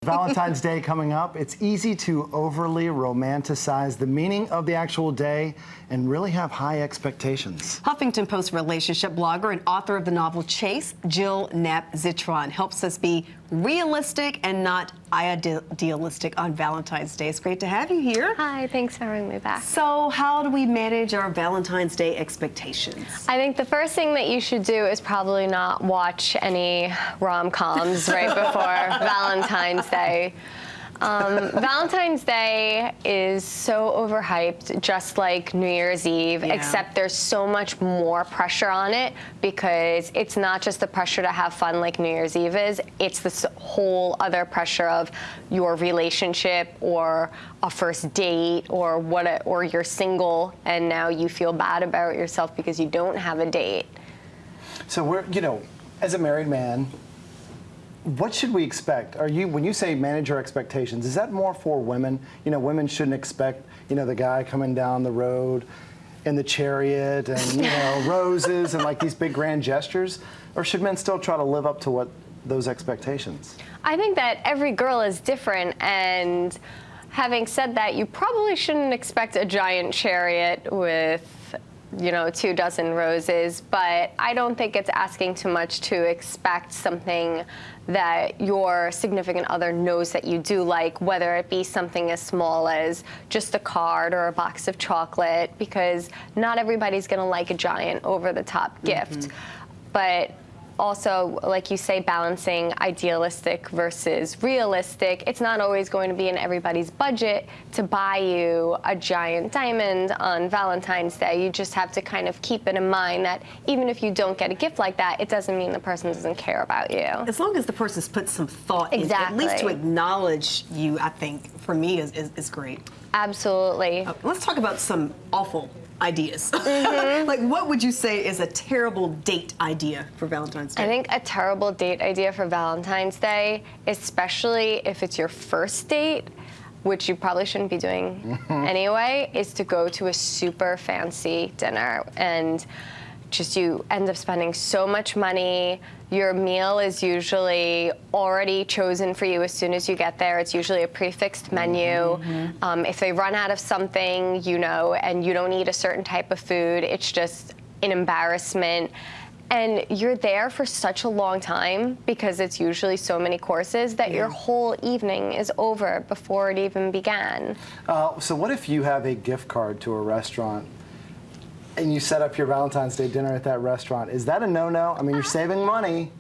Valentine's Day coming up. It's easy to overly romanticize the meaning of the actual day and really have high expectations. Huffington Post relationship blogger and author of the novel Chase, Jill Knapp-Zitron, helps us be realistic and not idealistic on Valentine's Day. It's great to have you here. Hi, thanks for having me back. So how do we manage our Valentine's Day expectations? I think the first thing that you should do is probably not watch any rom-coms right before Valentine's Day. Valentine's Day is so overhyped, just like New Year's Eve, except there's so much more pressure on it because it's not just the pressure to have fun like New Year's Eve is, it's this whole other pressure of your relationship or a first date or or you're single and now you feel bad about yourself because you don't have a date. So as a married man, what should we expect? When you say manage your expectations, is that more for women? Women shouldn't expect, the guy coming down the road in the chariot and, roses and like these big grand gestures? Or should men still try to live up to those expectations? I think that every girl is different, and having said that, you probably shouldn't expect a giant chariot with 24 roses, but I don't think it's asking too much to expect something that your significant other knows that you do like, whether it be something as small as just a card or a box of chocolate, because not everybody's gonna like a giant over-the-top gift. But also, like you say, balancing idealistic versus realistic. It's not always going to be in everybody's budget to buy you a giant diamond on Valentine's Day. You just have to kind of keep it in mind that even if you don't get a gift like that, it doesn't mean the person doesn't care about you. As long as the person's put some thought in, at least to acknowledge you, I think, for me, is great. Absolutely. Let's talk about some awful ideas. Like, what would you say is a terrible date idea for Valentine's Day? I think a terrible date idea for Valentine's Day, especially if it's your first date, which you probably shouldn't be doing anyway, is to go to a super fancy dinner and just you end up spending so much money. Your meal is usually already chosen for you as soon as you get there. It's usually a prefixed menu. If they run out of something, and you don't eat a certain type of food, it's just an embarrassment. And you're there for such a long time because it's usually so many courses that your whole evening is over before it even began. So what if you have a gift card to a restaurant and you set up your Valentine's Day dinner at that restaurant? Is that a no-no? I mean, you're saving money.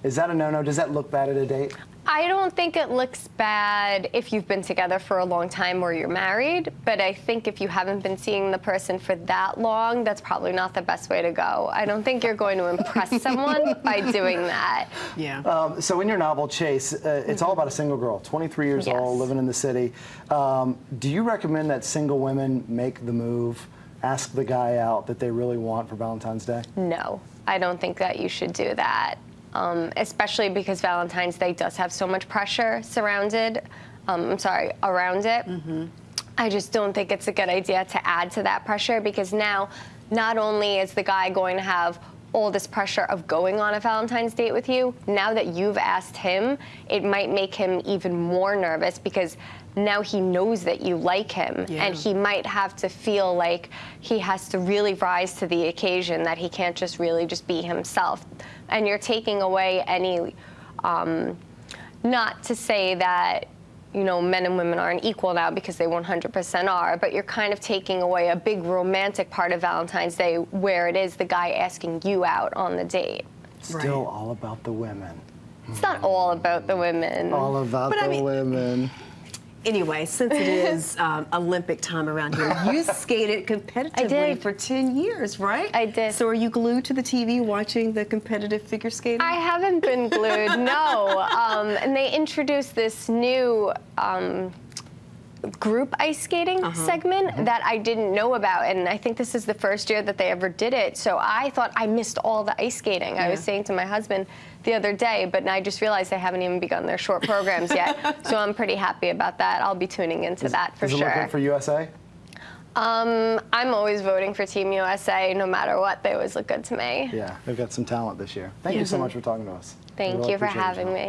Is that a no-no? Does that look bad at a date? I don't think it looks bad if you've been together for a long time or you're married, but I think if you haven't been seeing the person for that long, that's probably not the best way to go. I don't think you're going to impress someone by doing that. Yeah. So in your novel, Chase, it's all about a single girl, 23 years old, living in the city. Do you recommend that single women make the move, ask the guy out that they really want for Valentine's Day? No, I don't think that you should do that. Especially because Valentine's Day does have so much pressure around it. I just don't think it's a good idea to add to that pressure because now not only is the guy going to have all this pressure of going on a Valentine's date with you, now that you've asked him, it might make him even more nervous because now he knows that you like him and he might have to feel like he has to really rise to the occasion, that he can't just really just be himself. And you're taking away any, not to say that, men and women aren't equal now because they 100% are, but you're kind of taking away a big romantic part of Valentine's Day where it is the guy asking you out on the date. Still all about the women. It's not all about the women. All about the women. Anyway, since it is Olympic time around here, you skated competitively for 10 years, right? I did. So are you glued to the TV watching the competitive figure skating? I haven't been glued, no. And they introduced this new group ice skating segment that I didn't know about, and I think this is the first year that they ever did it, so I thought I missed all the ice skating. I was saying to my husband the other day, but I just realized they haven't even begun their short programs yet, so I'm pretty happy about that. I'll be tuning into that for sure. Is it looking for USA? I'm always voting for Team USA, no matter what. They always look good to me. Yeah, they've got some talent this year. Thank you so much for talking to us. Thank you for having me.